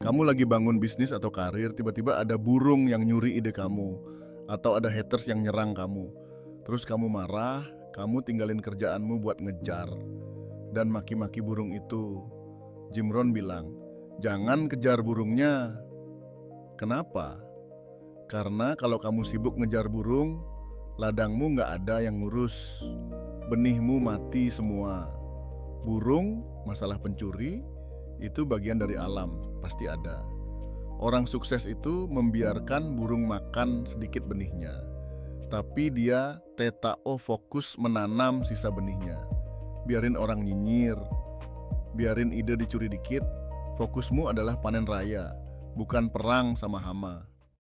Kamu lagi bangun bisnis atau karir, tiba-tiba ada burung yang nyuri ide kamu, atau ada haters yang nyerang kamu. Terus kamu marah, kamu tinggalin kerjaanmu buat ngejar, dan maki-maki burung itu. Jim Rohn bilang, jangan kejar burungnya. Kenapa? Karena kalau kamu sibuk ngejar burung, ladangmu nggak ada yang ngurus. Benihmu mati semua. Burung, masalah pencuri, itu bagian dari alam, pasti ada. Orang sukses itu membiarkan burung makan sedikit benihnya. Tapi dia fokus menanam sisa benihnya. Biarin orang nyinyir, biarin ide dicuri dikit, fokusmu adalah panen raya, bukan perang sama hama.